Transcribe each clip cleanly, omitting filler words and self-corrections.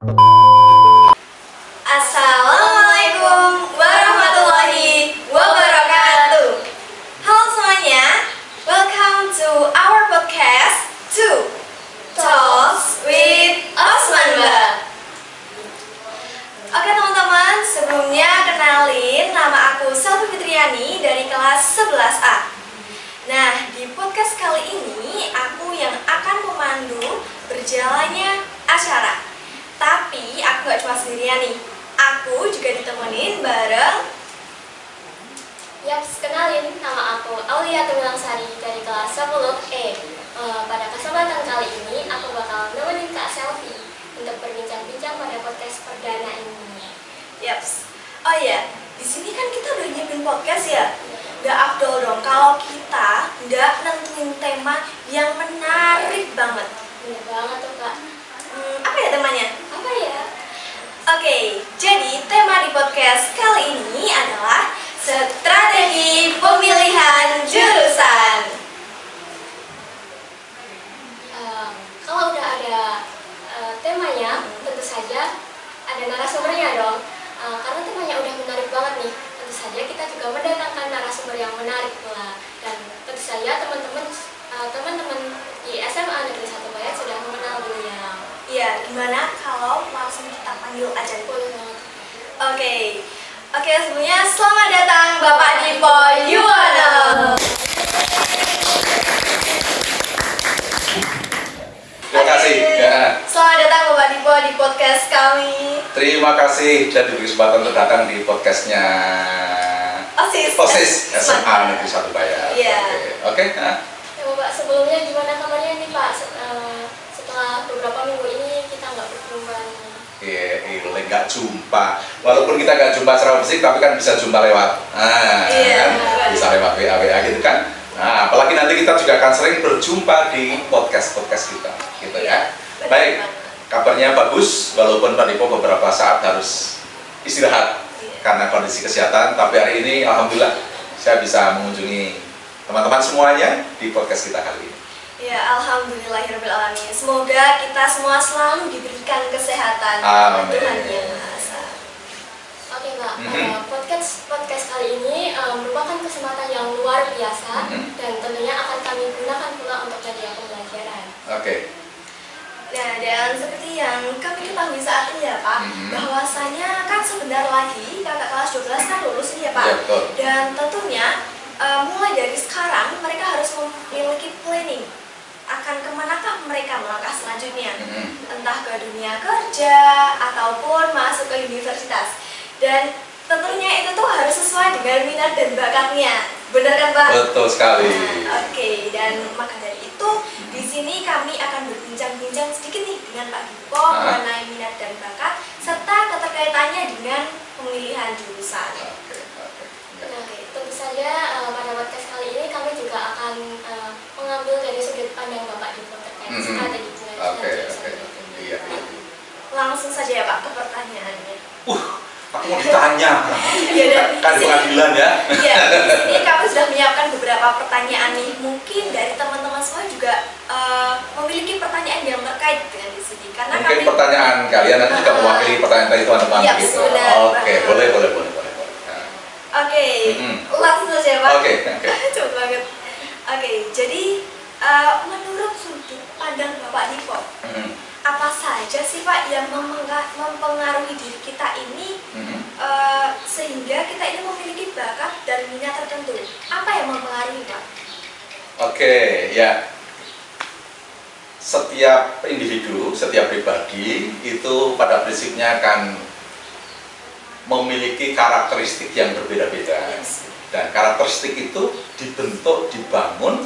Assalamualaikum warahmatullahi wabarakatuh. Halo semuanya, welcome to our podcast 2 Talks with Osmanba. Oke teman-teman, sebelumnya kenalin, nama aku Selvi Fitriani dari kelas 11A. Nah, di podcast kali ini aku yang akan memandu berjalannya acara. Tapi aku gak cuma sendirian nih, aku juga ditemenin bareng. Yaps, kenalin, nama aku Aulia Tumilangsari dari kelas 10E. Pada kesempatan kali ini, aku bakal nemenin Kak Selvi untuk berbincang-bincang pada podcast perdana ini. Yaps. Oh iya, di sini kan kita udah nyiapin podcast ya. Gak afdol dong kalau kita nggak nentuin tema yang menarik banget. Bener banget tuh Kak. Apa ya temanya? Apa ya? Oke, jadi tema di podcast kali ini adalah strategi pemilihan jurusan. Kalau udah ada temanya, tentu saja ada narasumbernya dong. Karena temanya udah menarik banget nih, tentu saja kita juga mendatangkan narasumber yang menarik pula. Dan tentu saja teman-teman di SMA Negeri 1 Bayat sudah mengenal beliau. Iya, gimana kalau langsung kita panggil aja? Boleh banget. Oke, sebelumnya selamat datang Bapak Dipo Yuwono. Terima kasih. Ya. Selamat datang Bapak Dipo di podcast kami. Terima kasih sudah diberi kesempatan untuk datang di podcastnya OSIS SMA Negeri 1 Bayat. Iya. Oke. Ya Bapak, sebelumnya gimana kabarnya nih Pak? Setelah beberapa minggu ini kita nggak berjumpa nih. Nggak jumpa. Walaupun kita nggak jumpa secara fisik, tapi kan bisa jumpa lewat. Iya, kan? Bisa lewat WA gitu kan. Nah, apalagi nanti kita juga akan sering berjumpa di podcast kita, gitu ya. Baik, kabarnya bagus. Walaupun Pak Dipo beberapa saat harus istirahat karena kondisi kesehatan, tapi hari ini alhamdulillah saya bisa mengunjungi teman-teman semuanya di podcast kita kali ini. Ya, alhamdulillahirobbilalamin. Semoga kita semua selalu diberikan kesehatan oleh Tuhan Yang Maha Esa. Oke Kak, podcast kali ini merupakan kesempatan yang luar biasa dan tentunya akan kami gunakan pula untuk media pembelajaran. Oke. Nah, dan seperti yang kami ketahui saat ini ya Pak, bahwasanya kan sebentar lagi kakak kelas 12 kan lulus nih ya Pak. Ya, betul. Dan tentunya mulai dari sekarang mereka harus memiliki planning akan kemanakah mereka melangkah selanjutnya, entah ke dunia kerja ataupun masuk ke universitas. Dan tentunya itu tuh harus sesuai dengan minat dan bakatnya, benar kan Pak? Betul sekali. Oke, dan maka dari itu di sini kami akan berbincang-bincang sedikit nih dengan Pak Dipo mengenai minat dan bakat serta keterkaitannya dengan pemilihan jurusan. Nah, tentu saja pada podcast kali ini kami juga akan mengambil dari sudut pandang Bapak Dipo terkait strategi pemilihan jurusan itu. Iya. Langsung saja ya Pak ke pertanyaannya. Aku mau ditanya. Iya, dan Kan di pengadilan ya. Iya, di sini kami sudah menyiapkan beberapa pertanyaan nih. Mungkin dari teman-teman semua juga memiliki pertanyaan yang terkait dengan di sini. Karena Mungkin kami pertanyaan kalian nanti juga mewakili pertanyaan dari teman-teman Iya, gitu. benar. Oke, boleh. Oke, langsung saja Pak. Oke. Cepet banget. Oke, jadi menurut sudut pandang Bapak Dipo, apa saja sih Pak yang mempengaruhi diri kita ini sehingga kita ini memiliki bakat dan minat tertentu? Apa yang mempengaruhi Pak? Oke, ya. Setiap individu, setiap pribadi itu pada prinsipnya akan memiliki karakteristik yang berbeda-beda. Dan karakteristik itu dibangun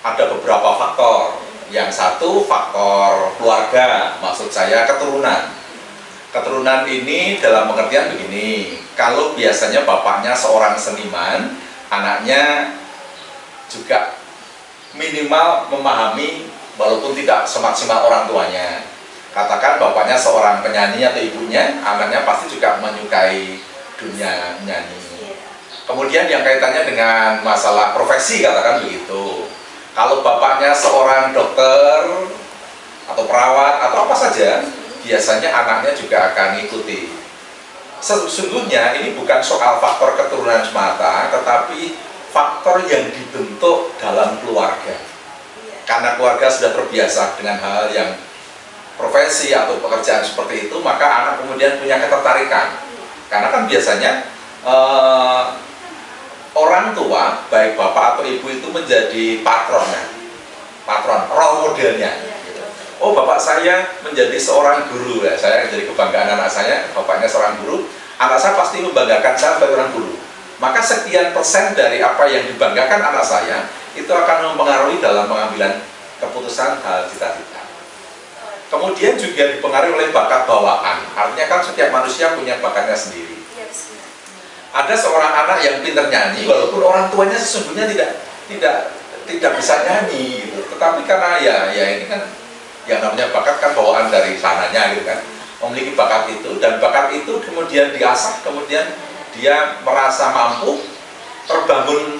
ada beberapa faktor. Yang satu faktor keluarga, maksud saya keturunan. Keturunan ini dalam pengertian begini, kalau biasanya bapaknya seorang seniman, anaknya juga minimal memahami walaupun tidak semaksimal orang tuanya. Katakan bapaknya seorang penyanyi atau ibunya, anaknya pasti juga menyukai dunia nyanyi. Kemudian yang kaitannya dengan masalah profesi, katakan begitu. Kalau bapaknya seorang dokter atau perawat atau apa saja, biasanya anaknya juga akan mengikuti. Sesungguhnya ini bukan soal faktor keturunan semata, tetapi faktor yang dibentuk dalam keluarga. Karena keluarga sudah terbiasa dengan hal yang profesi atau pekerjaan seperti itu, maka anak kemudian punya ketertarikan. Karena kan biasanya orang tua, baik bapak atau ibu itu menjadi patron, role modelnya. Oh, bapak saya menjadi seorang guru, ya. Saya jadi kebanggaan anak saya, bapaknya seorang guru, anak saya pasti membanggakan saya sebagai orang guru. Maka sekian persen dari apa yang dibanggakan anak saya itu akan mempengaruhi dalam pengambilan keputusan hal cita-cita. Kemudian juga dipengaruhi oleh bakat bawaan. Artinya kan setiap manusia punya bakatnya sendiri. Ada seorang anak yang pintar nyanyi, walaupun orang tuanya sesungguhnya tidak bisa nyanyi, gitu. Tetapi karena ya ini kan yang namanya bakat kan bawaan dari sananya, gitu kan, memiliki bakat itu, dan bakat itu kemudian diasah, kemudian dia merasa mampu, terbangun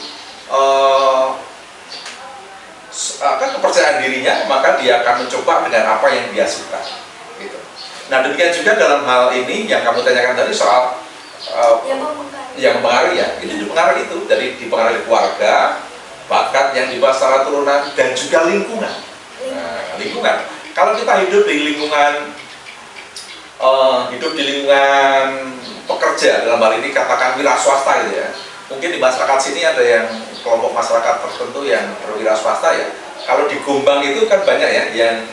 kepercayaan dirinya, maka dia akan mencoba dengan apa yang dia suka, gitu. Nah, demikian juga dalam hal ini yang kamu tanyakan tadi soal yang mempengaruhi, ya, ini dipengaruhi itu, jadi dipengaruhi keluarga, bakat yang dibawa secara turunan, dan juga lingkungan. Nah, lingkungan. Kalau kita hidup di lingkungan pekerja, dalam hal ini katakan wira swasta, gitu ya. Mungkin di masyarakat sini ada yang kelompok masyarakat tertentu yang berwira swasta, ya. Kalau di Gombang itu kan banyak ya yang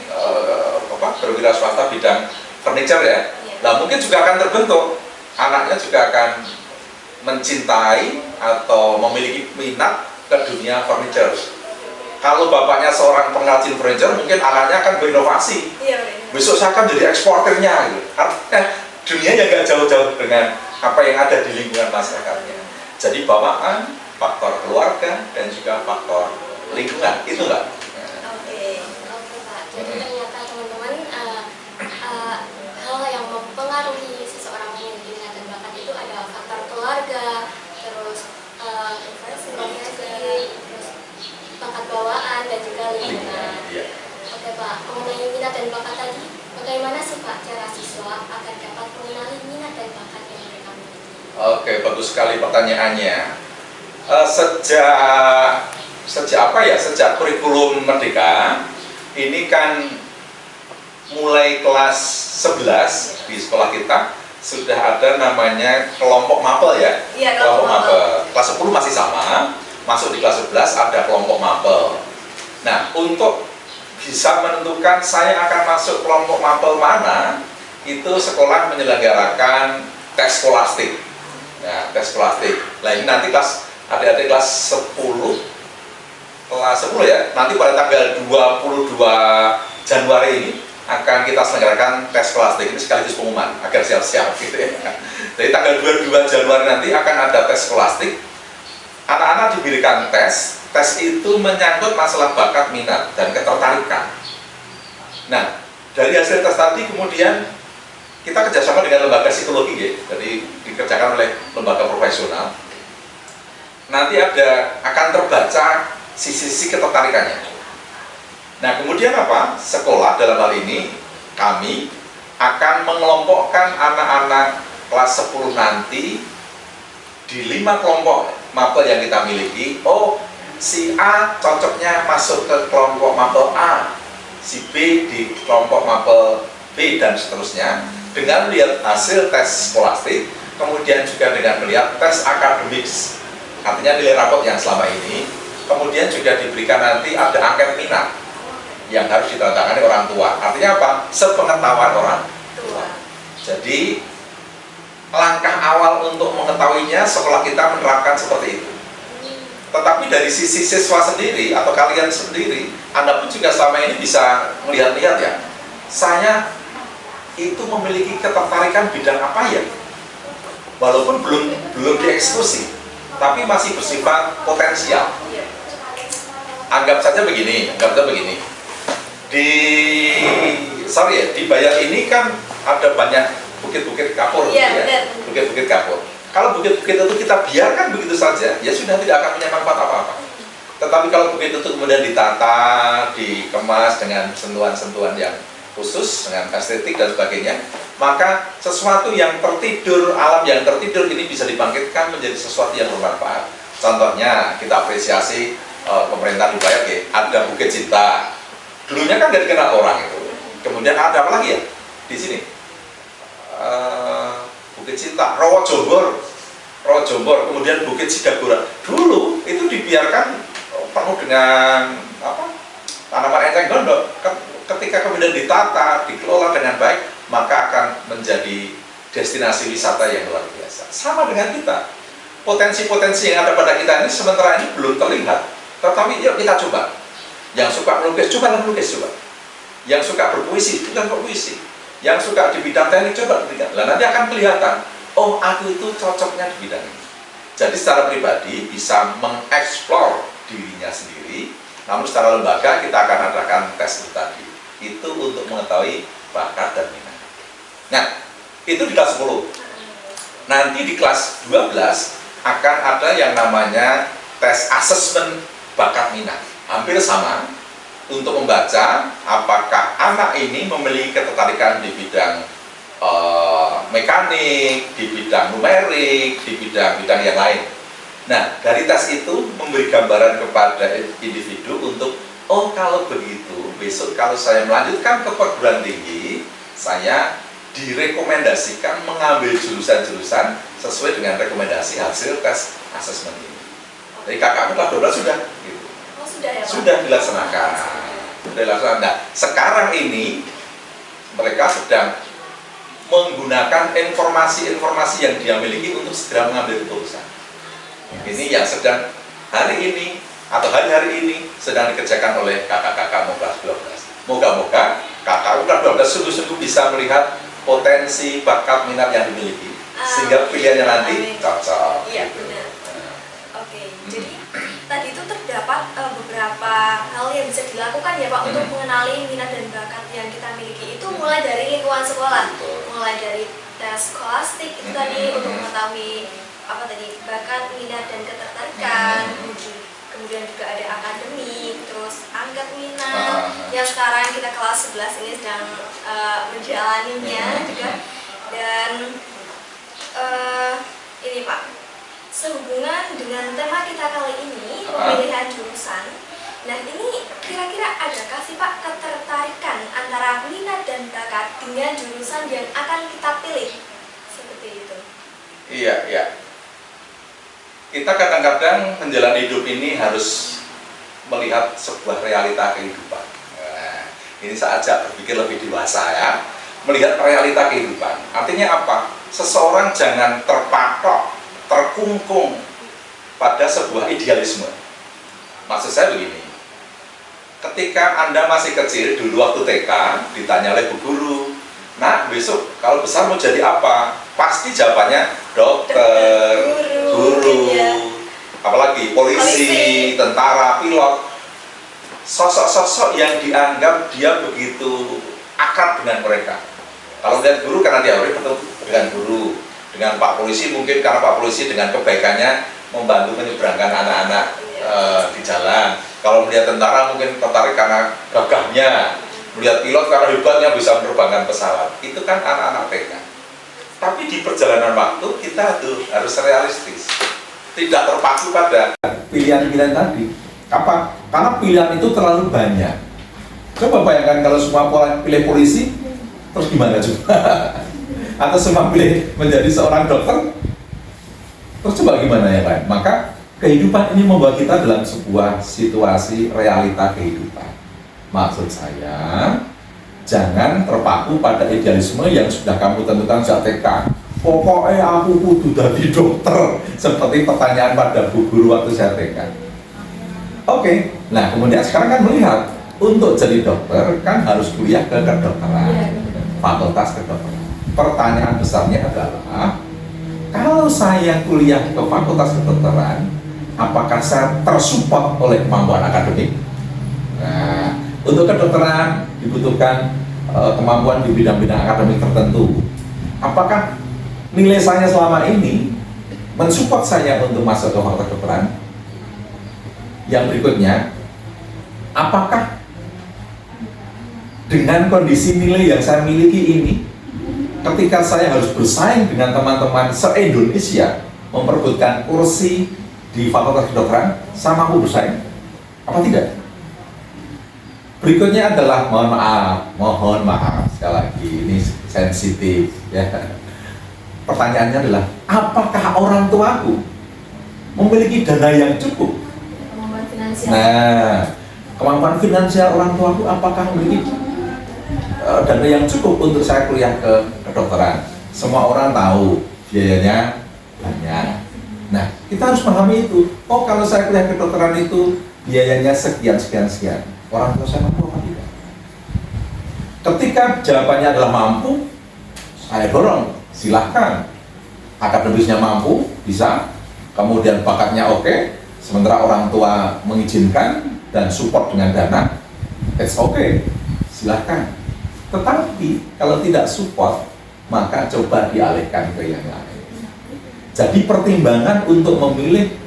berwira swasta bidang furniture, ya. Nah, mungkin juga akan terbentuk, anaknya juga akan mencintai atau memiliki minat ke dunia furniture. Kalau bapaknya seorang pengrajin furniture, mungkin anaknya akan berinovasi. Besok saya akan jadi eksportirnya, gitu. Artinya dunianya nggak jauh-jauh dengan apa yang ada di lingkungan masyarakatnya. Jadi bawaan, faktor keluarga, dan juga faktor lingkungan, itu nggak? Oke Pak. Jadi ternyata teman-teman, hal yang mempengaruhi seseorang memiliki minat dan bakat itu ada faktor keluarga, terus bakat bawaan, dan juga lingkungan. Oke Pak, mengenai minat dan bakat tadi, bagaimana sih Pak cara siswa agar dapat mengenali minat dan bakat yang mereka miliki? Oke, bagus sekali pertanyaannya. Sejak kurikulum Merdeka ini kan mulai kelas 11 di sekolah kita sudah ada namanya kelompok mapel, ya. Iya, kelompok mapel. Kelas 10 masih sama, masuk di kelas 11 ada kelompok mapel. Nah, untuk bisa menentukan saya akan masuk kelompok mapel mana, itu sekolah menyelenggarakan tes skolastik. Nah, tes skolastik. Nah, ini nanti adik-adik kelas 10 ya, nanti pada tanggal 22 Januari ini akan kita selenggarakan tes skolastik. Ini sekaligus pengumuman agar siap-siap, gitu ya. Jadi tanggal 22 Januari nanti akan ada tes skolastik. Anak-anak diberikan tes itu menyangkut masalah bakat, minat, dan ketertarikan. Nah, dari hasil tes tadi kemudian kita kerjasama dengan lembaga psikologi, ya. Jadi dikerjakan oleh lembaga profesional. Nanti akan terbaca sisi-sisi ketertarikannya. Nah, kemudian apa? Sekolah dalam hal ini kami akan mengelompokkan anak-anak kelas 10 nanti di 5 kelompok mapel yang kita miliki. Oh, si A cocoknya masuk ke kelompok mapel A, si B di kelompok mapel B, dan seterusnya, dengan melihat hasil tes skolastik, kemudian juga dengan melihat tes akademik, artinya nilai rapot yang selama ini, kemudian juga diberikan nanti ada angket minat yang harus ditandatangani orang tua. Artinya apa? Sepengetahuan orang tua. Jadi langkah awal untuk mengetahuinya sekolah kita menerapkan seperti itu. Tetapi dari sisi siswa sendiri atau kalian sendiri, Anda pun juga selama ini bisa melihat-lihat, ya. Saya itu memiliki ketertarikan bidang apa, ya? Walaupun belum dieksekusi, tapi masih bersifat potensial. Anggap saja begini. Di Bayat ini kan ada banyak bukit-bukit kapur, ya. Bukit-bukit kapur. Kalau bukit-bukit itu kita biarkan begitu saja, ya sudah tidak akan punya manfaat apa-apa. Tetapi kalau bukit itu kemudian ditata, dikemas dengan sentuhan-sentuhan yang khusus dengan estetik dan sebagainya, maka sesuatu yang tertidur, alam yang tertidur ini bisa dibangkitkan menjadi sesuatu yang bermanfaat. Contohnya kita apresiasi pemerintah dibayar ya, ada Bukit Cinta. Dulunya kan gak dikenal orang itu. Kemudian ada apa lagi ya di sini? Bukit Cinta, Rawa Jombor, kemudian Bukit Sidagura. Dulu itu dibiarkan penuh dengan tanaman enceng gondok. Ketika kemudian ditata, dikelola dengan baik, maka akan menjadi destinasi wisata yang luar biasa. Sama dengan kita, potensi-potensi yang ada pada kita ini sementara ini belum terlihat. Tetapi yuk kita coba. Yang suka melukis, coba melukis, coba. Yang suka berpuisi, coba berpuisi. Yang suka di bidang teknik, coba berikan. Nah, nanti akan kelihatan, oh aku itu cocoknya di bidang ini. Jadi secara pribadi bisa mengeksplor dirinya sendiri, namun secara lembaga kita akan adakan tes itu tadi. Itu untuk mengetahui bakat dan minat. Nah, itu di kelas 10. Nanti di kelas 12 akan ada yang namanya tes asesmen bakat minat. Hampir sama, untuk membaca apakah anak ini memiliki ketertarikan di bidang mekanik, di bidang numerik, di bidang-bidang yang lain. Nah, dari tes itu memberi gambaran kepada individu untuk, oh kalau begitu, besok kalau saya melanjutkan ke perguruan tinggi, saya direkomendasikan mengambil jurusan-jurusan sesuai dengan rekomendasi hasil tes asesmen ini. Jadi kakakmu kelas 12 sudah, gitu. Oh, sudah ya, Pak? Sudah dilaksanakan. Nah, sekarang ini mereka sedang menggunakan informasi-informasi yang dia miliki untuk segera mengambil keputusan. Ini yang sedang hari ini atau hari-hari ini sedang dikerjakan oleh kakak-kakak kelas 12. Moga-moga kakak kelas 12 sungguh-sungguh bisa melihat potensi bakat minat yang dimiliki sehingga pilihannya nanti cocok. Iya, benar. Oke, jadi tadi itu terdapat beberapa hal yang bisa dilakukan ya Pak untuk mengenali minat dan bakat yang kita miliki. Itu mulai dari lingkungan sekolah, mulai dari tes skolastik itu tadi untuk mengetahui bakat, minat dan ketertarikan. Kemudian juga ada akademik, terus angkat minat yang sekarang kita kelas 11 ini sedang menjalaninya juga. Dan ini Pak, sehubungan dengan tema kita kali ini, pemilihan jurusan. Nah, ini kira-kira adakah sih Pak ketertarikan antara minat dan bakat dengan jurusan yang akan kita pilih? Seperti itu. Iya. Kita kadang-kadang menjalani hidup ini harus melihat sebuah realita kehidupan. Nah, ini saya ajak berpikir lebih dewasa ya. Melihat realita kehidupan. Artinya apa? Seseorang jangan terpatok, terkungkung pada sebuah idealisme. Maksud saya begini, ketika Anda masih kecil, dulu waktu TK, ditanya oleh Bu Guru, nah besok kalau besar mau jadi apa? Pasti jawabannya dokter, guru, apalagi polisi, tentara, pilot. Sosok-sosok yang dianggap dia begitu akrab dengan mereka. Kalau lihat guru karena dia bertemu dengan guru, dengan Pak Polisi mungkin karena Pak Polisi dengan kebaikannya membantu menyeberangkan anak-anak di jalan. Kalau melihat tentara mungkin tertarik karena gagahnya, melihat pilot karena hebatnya bisa menerbangkan pesawat. Itu kan anak-anak TK. Tapi di perjalanan waktu kita harus realistis, tidak terpaku pada pilihan-pilihan tadi. Apa? Karena pilihan itu terlalu banyak. Coba bayangkan kalau semua pilih polisi, terus gimana coba? Atau semua pilih menjadi seorang dokter, terus coba gimana yang lain? Maka kehidupan ini membawa kita dalam sebuah situasi realita kehidupan. Maksud saya, jangan terpaku pada idealisme yang sudah kamu tentukan sejak TK. Pokoknya aku kudu jadi dokter, seperti pertanyaan pada Bu Guru waktu saya TK. Oke, nah kemudian sekarang kan melihat untuk jadi dokter kan harus kuliah ke kedokteran, fakultas kedokteran. Pertanyaan besarnya adalah, kalau saya kuliah ke fakultas kedokteran, apakah saya tersupport oleh kemampuan akademik? Nah, untuk kedokteran dibutuhkan kemampuan di bidang-bidang akademik tertentu. Apakah nilai saya selama ini mensupport saya untuk masuk ke fakultas kedokteran? Yang berikutnya, apakah dengan kondisi nilai yang saya miliki ini, ketika saya harus bersaing dengan teman-teman se-Indonesia memperebutkan kursi di Fakultas Kedokteran, saya mampu bersaing? Apa tidak? Berikutnya adalah mohon maaf sekali lagi, ini sensitif ya. Pertanyaannya adalah, apakah orang tuaku memiliki dana yang cukup? Kemampuan finansial. Nah, kemampuan finansial orang tuaku apakah memiliki dana yang cukup untuk saya kuliah ke kedokteran? Semua orang tahu biayanya banyak. Nah, kita harus memahami itu. Oh, kalau saya kuliah kedokteran itu biayanya sekian. Orang tua saya mampu apa tidak? Ketika jawabannya adalah mampu, saya dorong, silahkan. Akademisnya mampu, bisa. Kemudian bakatnya oke, sementara orang tua mengizinkan dan support dengan dana, it's okay, silahkan. Tetapi kalau tidak support, maka coba dialihkan ke yang lain. Jadi pertimbangan untuk memilih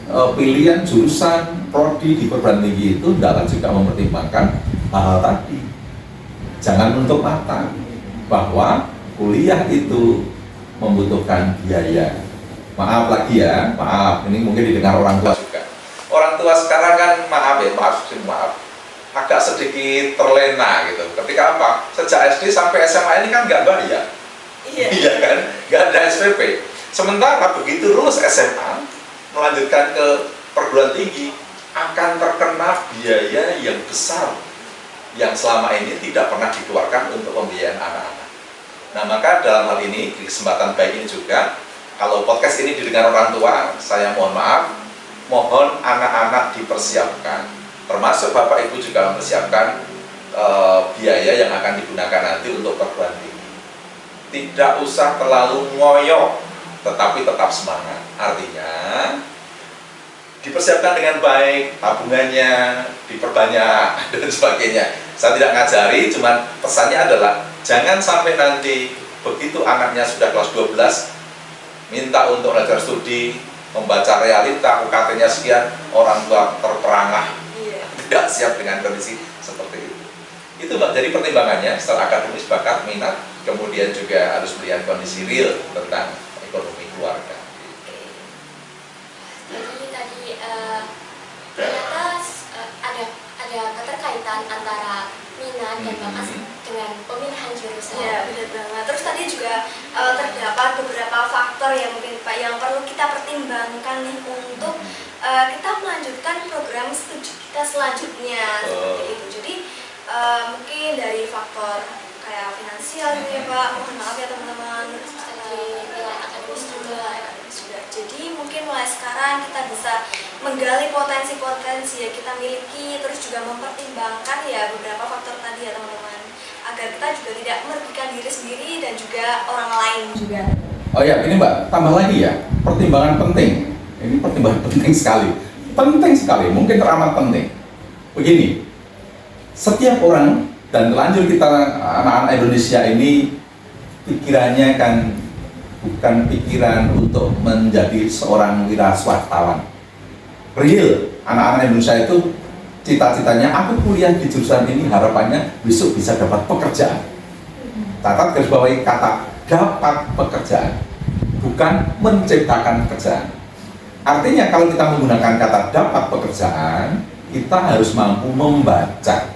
pilihan jurusan prodi di perguruan tinggi itu adalah juga mempertimbangkan hal-hal tadi. Jangan menutup mata bahwa kuliah itu membutuhkan biaya. Maaf lagi ya, maaf, ini mungkin didengar orang tua juga. Orang tua sekarang kan maaf, agak sedikit terlena gitu. Ketika apa? Sejak SD sampai SMA ini kan nggak bayar. Iya kan? Nggak ada SPP. Sementara begitu lulus SMA, melanjutkan ke perguruan tinggi, akan terkena biaya yang besar yang selama ini tidak pernah dikeluarkan untuk pembiayaan anak-anak. Nah, maka dalam hal ini, di kesempatan baik ini juga, kalau podcast ini didengar orang tua, saya mohon maaf, mohon anak-anak dipersiapkan, termasuk Bapak Ibu juga mempersiapkan biaya yang akan digunakan nanti untuk perguruan tinggi. Tidak usah terlalu ngoyo, tetapi tetap semangat. Artinya dipersiapkan dengan baik, tabungannya diperbanyak dan sebagainya. Saya tidak ngajari, cuman pesannya adalah jangan sampai nanti begitu anaknya sudah kelas 12 minta untuk belajar studi, membaca realita, UKT-nya sekian, orang tua terperangah, tidak siap dengan kondisi seperti itu. Itu Mbak, jadi pertimbangannya setelah akademis, bakat, minat, kemudian juga harus melihat kondisi real tentang ekonomi keluarga. Jadi tadi ternyata ada keterkaitan antara minat dan bakat dengan pemilihan jurusan. Ya, benar banget. Terus tadi juga terdapat beberapa faktor yang mungkin Pak yang perlu kita pertimbangkan nih untuk kita melanjutkan program studi kita selanjutnya seperti itu. Jadi mungkin dari faktor kayak finansial gitu ya Pak. Mohon maaf ya teman-teman. Nilai akademis juga. Jadi mungkin mulai sekarang kita bisa menggali potensi-potensi yang kita miliki, terus juga mempertimbangkan ya beberapa faktor tadi ya teman-teman, agar kita juga tidak merugikan diri sendiri dan juga orang lain juga. Oh ya, ini Mbak, tambah lagi ya, pertimbangan penting. Ini pertimbangan penting sekali, mungkin teramat penting. Begini, setiap orang, dan lanjut kita anak-anak Indonesia ini pikirannya kan bukan pikiran untuk menjadi seorang wira swastawan. Real, anak-anak Indonesia itu cita-citanya, aku kuliah di jurusan ini harapannya besok bisa dapat pekerjaan. Catat garis bawahi kata dapat pekerjaan, bukan menciptakan pekerjaan. Artinya kalau kita menggunakan kata dapat pekerjaan, kita harus mampu membaca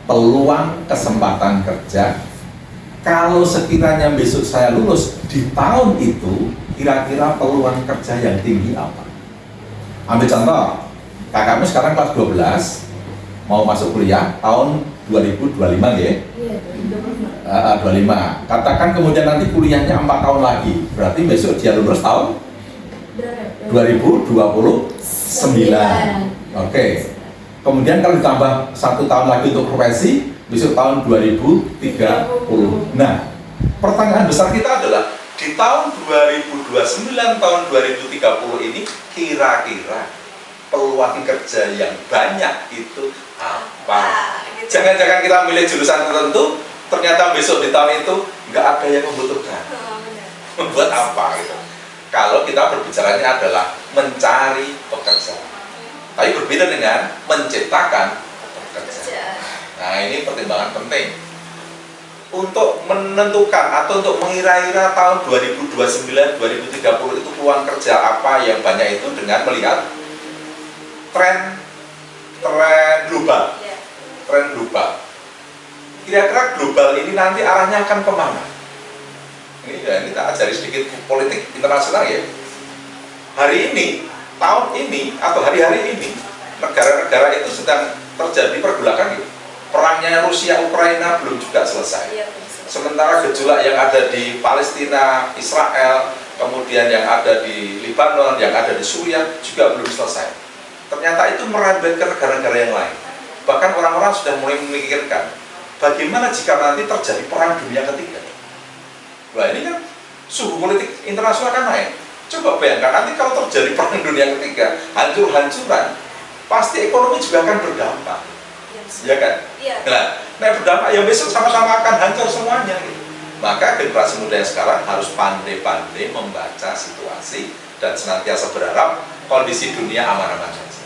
peluang kesempatan kerja. Kalau sekiranya besok saya lulus di tahun itu, kira-kira peluang kerja yang tinggi apa? Ambil contoh, kakakmu sekarang kelas 12, mau masuk kuliah tahun 2025 ya? Iya, 25. Katakan kemudian nanti kuliahnya 4 tahun lagi, berarti besok dia lulus tahun 2029. Oke. Kemudian kalau ditambah 1 tahun lagi untuk profesi, besok tahun 2030. Nah, pertanyaan besar kita adalah di tahun 2029, tahun 2030 ini kira-kira peluang kerja yang banyak itu apa? Jangan-jangan kita milih jurusan tertentu, ternyata besok di tahun itu nggak ada yang membutuhkan. Membuat apa gitu? Kalau kita berbicaranya adalah mencari pekerjaan, tapi berbeda dengan menciptakan pekerjaan. Nah Nah, ini pertimbangan penting untuk menentukan atau untuk mengira-ira tahun 2029-2030 itu peluang kerja apa yang banyak itu dengan melihat tren global. Tren global. Kira-kira global ini nanti arahnya akan kemana? Ini ya, kita ajari sedikit politik internasional ya. Hari ini, tahun ini, atau hari-hari ini, negara-negara itu sedang terjadi pergolakan gitu. Perangnya Rusia Ukraina belum juga selesai. Sementara gejolak yang ada di Palestina, Israel, kemudian yang ada di Lebanon, yang ada di Suriah juga belum selesai. Ternyata itu merembet ke negara-negara yang lain. Bahkan orang-orang sudah mulai memikirkan bagaimana jika nanti terjadi perang dunia ketiga. Nah, ini kan suhu politik internasional kan naik. Coba bayangkan nanti kalau terjadi perang dunia ketiga, hancur-hancuran, pasti ekonomi juga akan berdampak. Ya kan? Iya. Nah, berdampak yang besok sama-sama akan hancur semuanya gitu. Maka generasi muda yang sekarang harus pandai-pandai membaca situasi dan senantiasa berharap kondisi dunia aman-aman saja.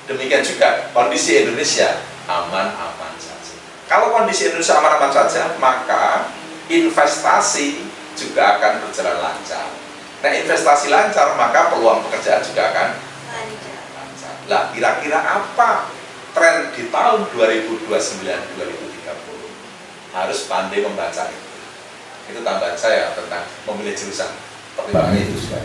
Demikian juga kondisi Indonesia aman-aman saja. Kalau kondisi Indonesia aman-aman saja, maka investasi juga akan berjalan lancar. Nah, investasi lancar, maka peluang pekerjaan juga akan lancar. Lah, kira-kira apa tren di tahun 2029-2030? Harus pandai membaca itu. Itu tambahan saya tentang memilih jurusan. Pertimbangannya itu juga.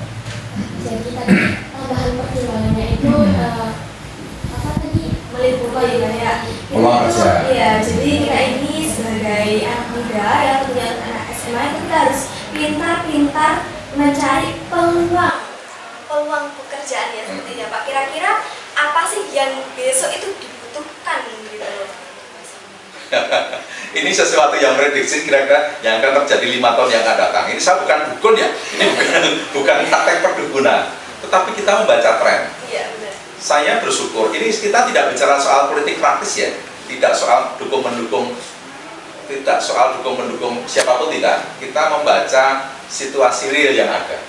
Jadi tadi tambahan pertimbangannya itu apa tadi? Meliputi ya. Peluang kerja. Iya, jadi kita ini sebagai anak muda yang punya anak SMA itu kita harus pintar-pintar mencari peluang pekerjaan ya sepertinya Pak. Kira-kira apa sih yang besok itu dibutuhkan gitu loh? Ini sesuatu yang prediksi kira-kira yang akan terjadi 5 tahun yang akan datang. Ini saya bukan dukun ya, ini bukan praktek perdukunan, tetapi kita membaca tren. Iya benar. Saya bersyukur, ini kita tidak bicara soal politik praktis ya, tidak soal dukung-mendukung, tidak soal dukung-mendukung siapapun tidak. Kita membaca situasi real yang ada.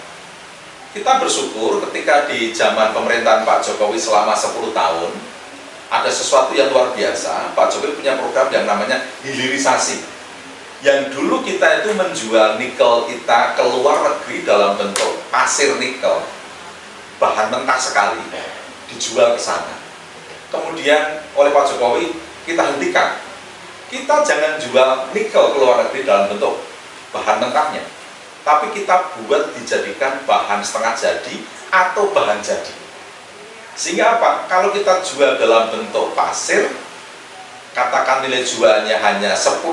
Kita bersyukur ketika di zaman pemerintahan Pak Jokowi selama 10 tahun, ada sesuatu yang luar biasa. Pak Jokowi punya program yang namanya hilirisasi. Yang dulu kita itu menjual nikel kita ke luar negeri dalam bentuk pasir nikel, bahan mentah sekali, dijual ke sana. Kemudian oleh Pak Jokowi kita hentikan. Kita jangan jual nikel ke luar negeri dalam bentuk bahan mentahnya, tapi kita buat dijadikan bahan setengah jadi atau bahan jadi. Sehingga apa? Kalau kita jual dalam bentuk pasir, katakan nilai jualnya hanya 10.000,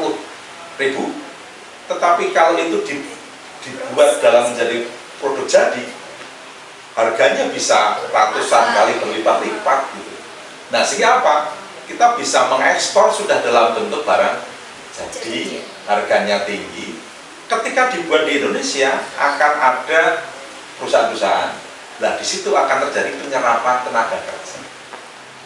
tetapi kalau itu dibuat dalam menjadi produk jadi, harganya bisa ratusan kali berlipat-lipat gitu. Nah, sehingga apa? Kita bisa mengekspor sudah dalam bentuk barang jadi, harganya tinggi. Ketika dibuat di Indonesia akan ada perusahaan-perusahaan. Nah, di situ akan terjadi penyerapan tenaga kerja.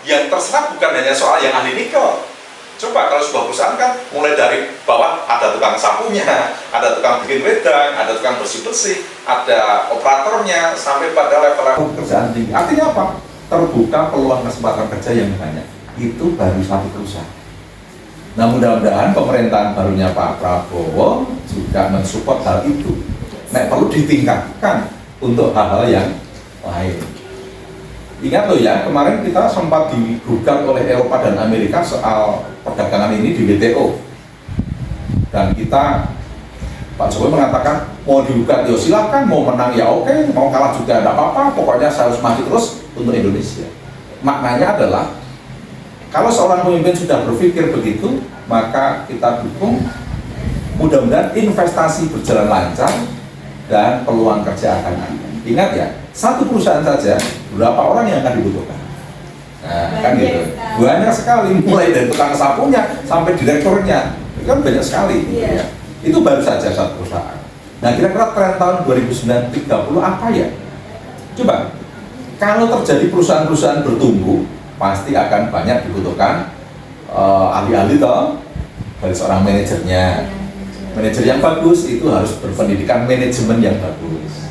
Yang terserap bukan hanya soal yang ahli nikel. Coba kalau sebuah perusahaan kan mulai dari bawah ada tukang sapunya, ada tukang bikin wedang, ada tukang bersih-bersih, ada operatornya, sampai pada level pekerjaan tinggi. Artinya apa? Terbuka peluang kesempatan kerja yang banyak. Itu baru satu perusahaan. Nah, mudah-mudahan pemerintahan barunya Pak Prabowo juga mensupport hal itu. Nah, perlu ditingkatkan untuk hal-hal yang lain. Ingat loh ya, kemarin kita sempat digugat oleh Eropa dan Amerika soal perdagangan ini di WTO. Dan kita, Pak Jokowi mengatakan mau digugat ya silahkan, mau menang ya oke, mau kalah juga tidak apa-apa, pokoknya saya harus maju terus untuk Indonesia. Maknanya adalah kalau seorang pemimpin sudah berpikir begitu, maka kita dukung. Mudah-mudahan investasi berjalan lancar dan peluang kerja akan ada. Ingat ya, satu perusahaan saja berapa orang yang akan dibutuhkan? Nah, kan gitu. Banyak sekali, mulai dari tukang sapunya sampai direkturnya, itu kan banyak sekali. Gitu ya. Itu baru saja satu perusahaan. Nah, kira-kira tren tahun 2030 apa ya? Coba, kalau terjadi perusahaan-perusahaan bertumbuh, pasti akan banyak dibutuhkan ahli-ahli toh, dari seorang manajernya. Manajer yang bagus itu harus berpendidikan manajemen yang bagus.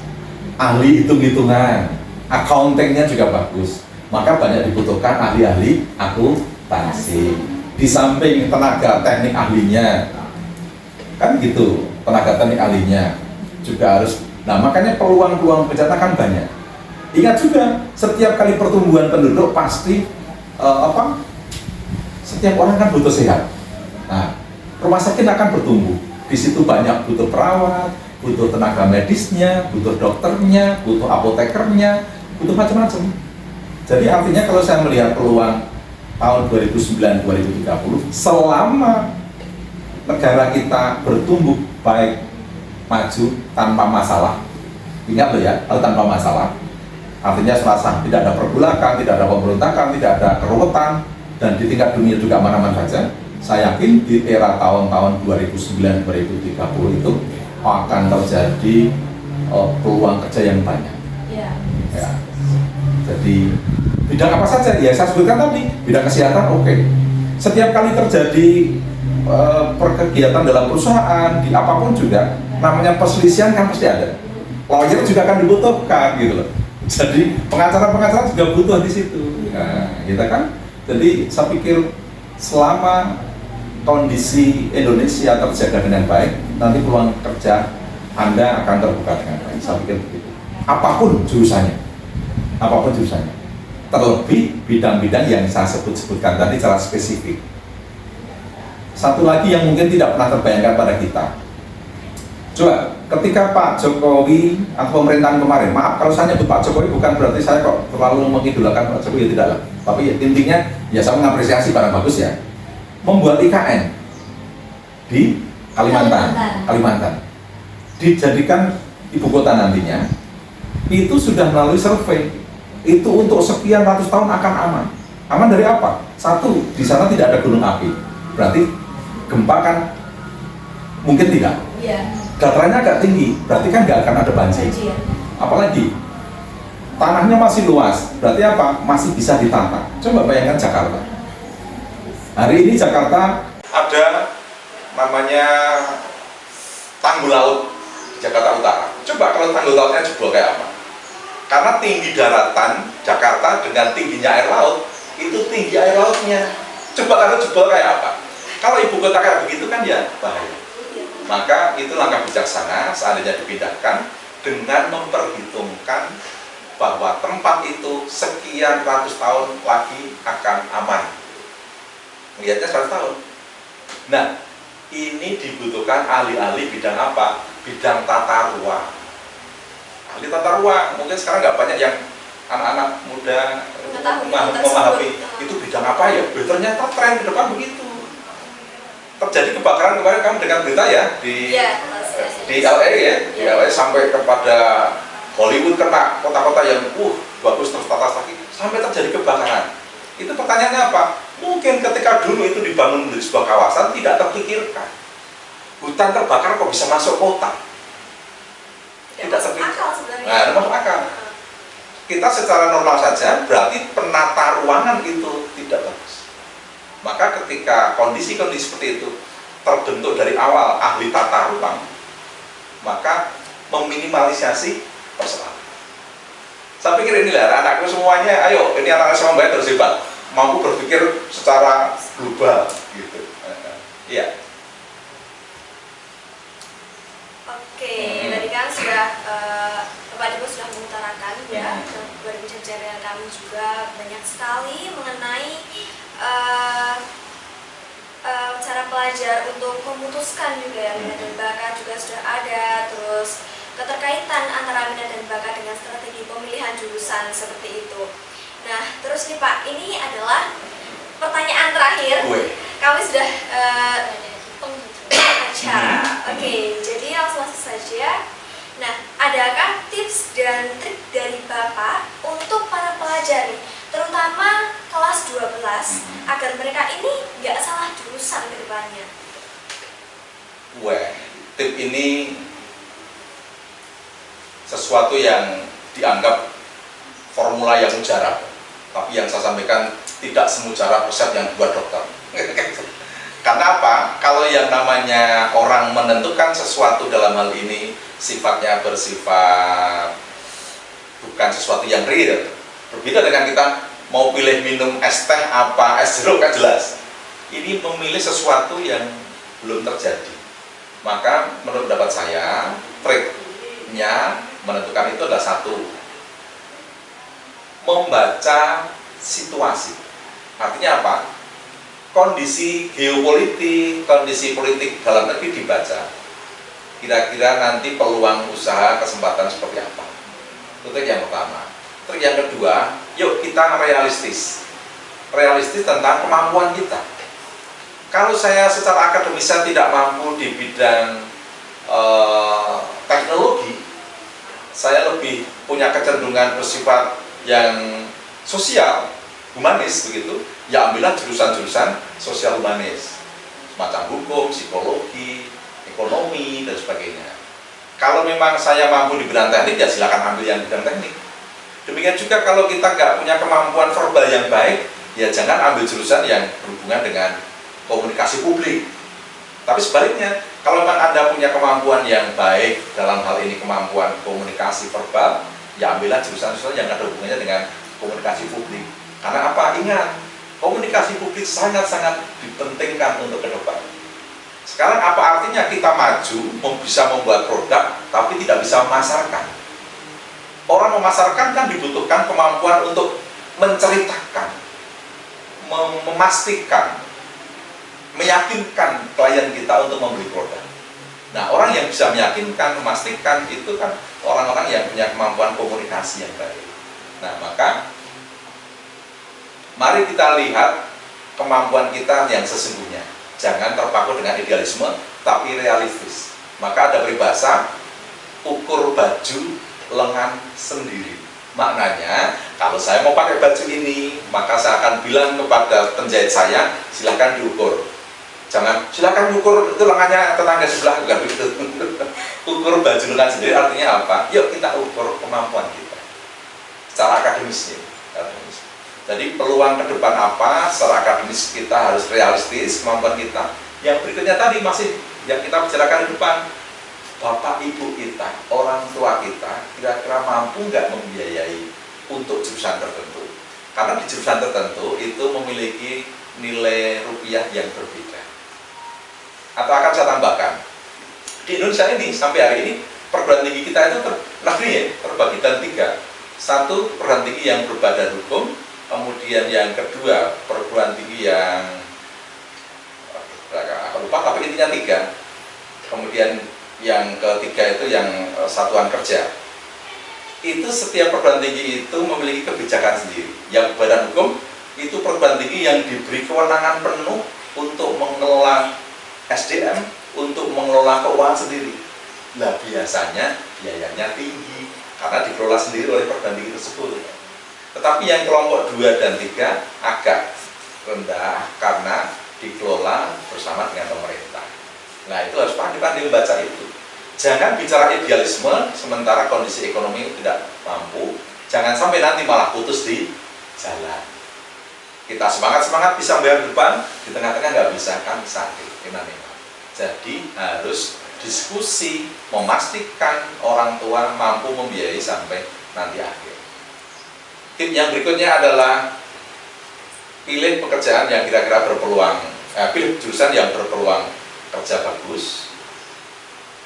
Ahli hitung-hitungan, accounting-nya juga bagus. Maka banyak dibutuhkan ahli-ahli akuntansi. di samping tenaga teknik ahlinya, kan gitu, tenaga teknik ahlinya juga harus. Nah, makanya peluang-peluang bencana kan banyak. Ingat juga, setiap kali pertumbuhan penduduk pasti setiap orang kan butuh sehat. Nah, rumah sakit akan bertumbuh. Di situ banyak butuh perawat, butuh tenaga medisnya, butuh dokternya, butuh apotekernya, butuh macam-macam. Jadi artinya kalau saya melihat peluang tahun 2009-2030, selama negara kita bertumbuh baik, maju tanpa masalah, ingat loh ya, kalau tanpa masalah, artinya selasa tidak ada pergulakan, tidak ada pemberontakan, tidak ada keruwetan, dan di tingkat dunia juga aman-aman saja. Saya yakin di era tahun-tahun 2009-2030 itu akan terjadi peluang kerja yang banyak. Ya. Jadi bidang apa saja? Ya saya sebutkan tadi, bidang kesehatan oke. Setiap kali terjadi perkegiatan dalam perusahaan, di apapun juga, namanya perselisihan kan pasti ada. Lawyer juga akan dibutuhkan gitu loh. Jadi pengacara-pengacara juga butuh di situ. Nah, kita kan. Jadi saya pikir selama kondisi Indonesia terjaga dengan baik, nanti peluang kerja Anda akan terbuka dengan baik. Saya pikir begitu. Apapun jurusannya. Terlebih bidang-bidang yang saya sebutkan tadi secara spesifik. Satu lagi yang mungkin tidak pernah terbayangkan pada kita. Coba, ketika Pak Jokowi atau pemerintahan kemarin, maaf kalau saya nyebut Pak Jokowi bukan berarti saya kok terlalu mengidolakan Pak Jokowi, ya tidak lah. Tapi ya, intinya ya saya mengapresiasi barang bagus ya. Membuat IKN di Kalimantan. Dijadikan ibu kota nantinya, itu sudah melalui survei. Itu untuk sekian ratus tahun akan aman. Aman dari apa? Satu, di sana tidak ada gunung api. Berarti gempa kan mungkin tidak. Iya. Datarannya agak tinggi, berarti kan nggak akan ada banjir. Apalagi tanahnya masih luas, berarti apa? Masih bisa ditata. Coba bayangkan Jakarta. Hari ini Jakarta ada namanya tanggul laut di Jakarta Utara. Coba kalau tanggul lautnya jebol kayak apa? Karena tinggi daratan Jakarta dengan tingginya air laut, itu tinggi air lautnya. Coba kalau jebol kayak apa? Kalau ibu kota kayak begitu kan ya bahaya. Maka itu langkah bijaksana seandainya dipindahkan dengan memperhitungkan bahwa tempat itu sekian ratus tahun lagi akan aman. Melihatnya 100 tahun. Nah, ini dibutuhkan ahli-ahli bidang apa? Bidang tata ruang. Ahli tata ruang, mungkin sekarang nggak banyak yang anak-anak muda memahami itu bidang apa ya. Ternyata tren ke depan begitu. Terjadi kebakaran kemarin kamu dengar berita ya di LA ya, di LA sampai kepada Hollywood, kena kota-kota yang bagus tertata lagi sampai terjadi kebakaran. Itu pertanyaannya apa? Mungkin ketika dulu itu dibangun menjadi sebuah kawasan tidak terpikirkan. Hutan terbakar kok bisa masuk kota? Tidak terpikirkan. Nah, masuk akal. Kita secara normal saja berarti penata ruangan itu tidak bagus. Maka ketika kondisi-kondisi seperti itu terbentuk dari awal ahli tata ruang, maka meminimalisasi persoalan. Saya pikir inilah anakku semuanya, ayo ini anak SMA baik terus hebat, mampu berpikir secara global gitu. Iya. Oke, tadi kan sudah Bapak Ibu sudah mengutarakan ya, berbicara kami juga banyak sekali mengenai cara pelajar untuk memutuskan juga ya, minat dan bakat juga sudah ada, terus keterkaitan antara minat dan bakat dengan strategi pemilihan jurusan seperti itu. Nah, terus nih Pak, ini adalah pertanyaan terakhir. Kami sudah acara. Oke, jadi langsung saja. Nah, adakah tips dan trik dari Bapak untuk para pelajar nih, terutama kelas 12, agar mereka ini nggak salah jurusan ke depannya? Tip ini sesuatu yang dianggap formula yang mujarab, tapi yang saya sampaikan tidak semujarab resep yang buat dokter. Karena apa? Kalau yang namanya orang menentukan sesuatu dalam hal ini sifatnya bersifat bukan sesuatu yang real. Berbeda dengan kita mau pilih minum es teh apa es jeruk kan jelas. ini memilih sesuatu yang belum terjadi. Maka menurut pendapat saya, triknya menentukan itu adalah satu, membaca situasi. Artinya apa? Kondisi geopolitik, kondisi politik dalam negeri dibaca. Kira-kira nanti peluang usaha, kesempatan seperti apa. Itu trik yang pertama. Trik yang kedua, yuk kita realistis. Realistis tentang kemampuan kita. Kalau saya secara akademis tidak mampu di bidang teknologi, saya lebih punya kecenderungan bersifat yang sosial, humanis begitu, ya ambillah jurusan-jurusan sosial humanis, semacam hukum, psikologi, ekonomi, dan sebagainya. Kalau memang saya mampu di bidang teknik, ya silakan ambil yang bidang teknik. Demikian juga kalau kita nggak punya kemampuan verbal yang baik, ya jangan ambil jurusan yang berhubungan dengan komunikasi publik. Tapi sebaliknya, kalau memang Anda punya kemampuan yang baik dalam hal ini kemampuan komunikasi verbal, ya ambillah jurusan-jurusan yang ada hubungannya dengan komunikasi publik. Karena apa? Ingat, komunikasi publik sangat-sangat dipentingkan untuk ke depan. Sekarang apa artinya kita maju, bisa membuat produk, tapi tidak bisa memasarkan? Orang memasarkan kan dibutuhkan kemampuan untuk menceritakan, memastikan, meyakinkan klien kita untuk membeli produk. Nah, orang yang bisa meyakinkan, memastikan itu kan orang-orang yang punya kemampuan komunikasi yang baik. Nah, maka mari kita lihat kemampuan kita yang sesungguhnya. Jangan terpaku dengan idealisme, tapi realistis. Maka ada peribahasa, ukur baju lengan sendiri. Maknanya, kalau saya mau pakai baju ini, maka saya akan bilang kepada penjahit saya, silahkan diukur. Jangan, silakan ukur itu lengannya tetangga sebelah, bukan begitu. Ukur baju lengan sendiri artinya apa? Yuk kita ukur kemampuan kita secara akademisnya. Jadi peluang ke depan apa? Secara akademis kita harus realistis kemampuan kita. Yang berikutnya tadi masih yang kita bicarakan di depan, bapak ibu kita, orang tua kita, kira-kira mampu nggak membiayai untuk jurusan tertentu? Karena di jurusan tertentu itu memiliki nilai rupiah yang berbeda. Atau akan saya tambahkan, di Indonesia ini sampai hari ini perguruan tinggi kita itu negeri ya, terbagi dalam 3. Satu, perguruan tinggi yang berbadan hukum, kemudian yang kedua perguruan tinggi yang aku lupa, tapi intinya 3. Kemudian yang ketiga itu yang satuan kerja. Itu setiap perguruan tinggi itu memiliki kebijakan sendiri. Yang badan hukum itu perguruan tinggi yang diberi kewenangan penuh untuk mengelola SDM, untuk mengelola keuangan sendiri. Nah, biasanya biayanya tinggi karena dikelola sendiri oleh perguruan tinggi tersebut. Tetapi yang kelompok 2 dan 3 agak rendah karena dikelola bersama dengan pemerintah. Nah, itu harus pandai-pandai membaca itu. Jangan bicara idealisme sementara kondisi ekonomi tidak mampu. Jangan sampai nanti malah putus di jalan. Kita semangat-semangat bisa bayar depan, di tengah-tengah nggak bisa, kan sakit. Jadi harus diskusi, memastikan orang tua mampu membiayai sampai nanti akhir. Tip yang berikutnya adalah pilih pekerjaan yang kira-kira berpeluang, pilih jurusan yang berpeluang kerja bagus,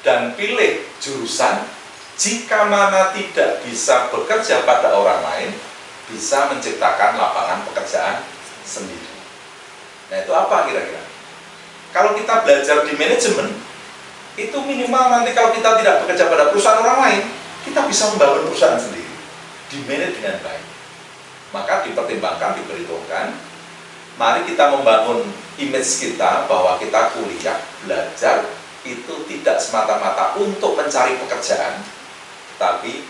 dan pilih jurusan jika mana tidak bisa bekerja pada orang lain, bisa menciptakan lapangan pekerjaan sendiri. Nah, itu apa kira-kira? Kalau kita belajar di manajemen, itu minimal nanti kalau kita tidak bekerja pada perusahaan orang lain, kita bisa membangun perusahaan sendiri, di-manage dengan baik. Maka dipertimbangkan, diperhitungkan, mari kita membangun image kita bahwa kita kuliah, belajar, itu tidak semata-mata untuk mencari pekerjaan, tapi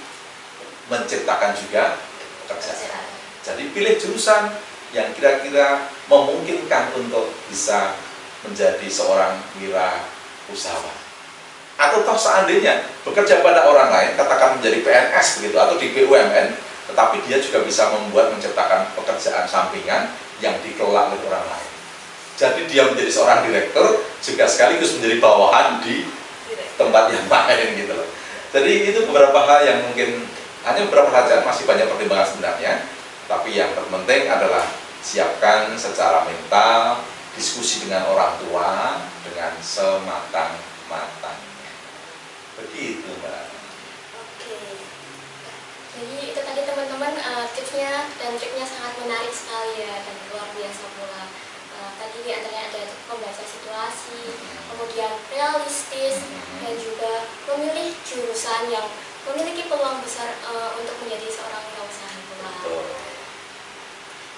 menciptakan juga pekerjaan. Jadi pilih jurusan yang kira-kira memungkinkan untuk bisa menjadi seorang wirausahawan. Atau toh seandainya bekerja pada orang lain, katakan menjadi PNS begitu atau di BUMN, tetapi dia juga bisa menciptakan pekerjaan sampingan yang dikelola oleh orang lain. Jadi dia menjadi seorang direktur juga sekaligus menjadi bawahan di tempat yang lain gitu loh. Jadi itu beberapa hal yang mungkin hanya beberapa hal saja, masih banyak pertimbangan sebenarnya, tapi yang terpenting adalah siapkan secara mental, diskusi dengan orang tua dengan sematang-matangnya. Begitu, Mbak. Oke. Jadi itu tadi teman-teman, tipsnya dan triknya sangat menarik sekali ya, dan luar biasa pula. Tadi di antaranya ada membaca situasi, kemudian realistis, dan juga memilih jurusan yang memiliki peluang besar untuk menjadi seorang wirausaha pula. Betul.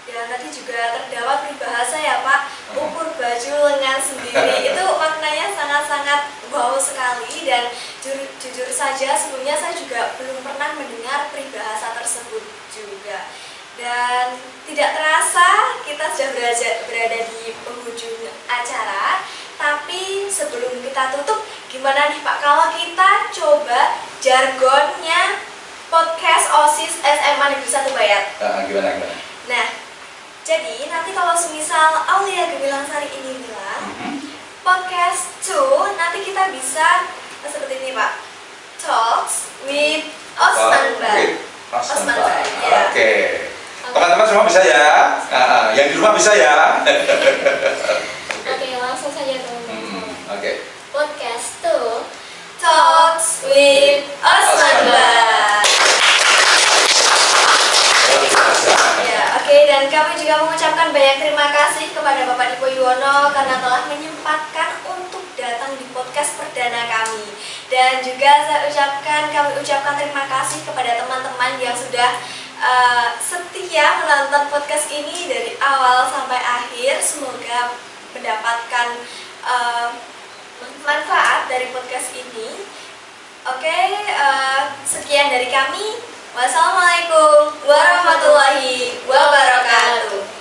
Dan tadi juga terdapat peribahasa ya Pak, ukur baju lengan sendiri. Itu maknanya sangat-sangat wow sekali, dan jujur saja sebelumnya saya juga belum pernah mendengar peribahasa tersebut juga. Dan tidak terasa kita sudah berada di penghujung acara. Tapi sebelum kita tutup, gimana nih Pak kalau kita coba jargonnya podcast OSIS SMA Negeri 1 Bayat? Gimana? Nah, jadi nanti kalau semisal Aulia Gemilang Sari ini bilang podcast 2, nanti kita bisa seperti ini Pak, Talks with Osman. Ya. Oke. Teman-teman semua bisa ya? Yang di rumah bisa ya? Oke, langsung saja teman-teman. Oke. Podcast 2, Talks with Osman. Ya, oke, dan kami juga mengucapkan banyak terima kasih kepada Bapak Dipo Yuwono karena telah menyempatkan untuk datang di podcast perdana kami. Dan juga kami ucapkan terima kasih kepada teman-teman yang sudah setia menonton podcast ini dari awal sampai akhir. Semoga mendapatkan manfaat dari podcast ini. Oke, sekian dari kami. Wassalamualaikum warahmatullahi wabarakatuh.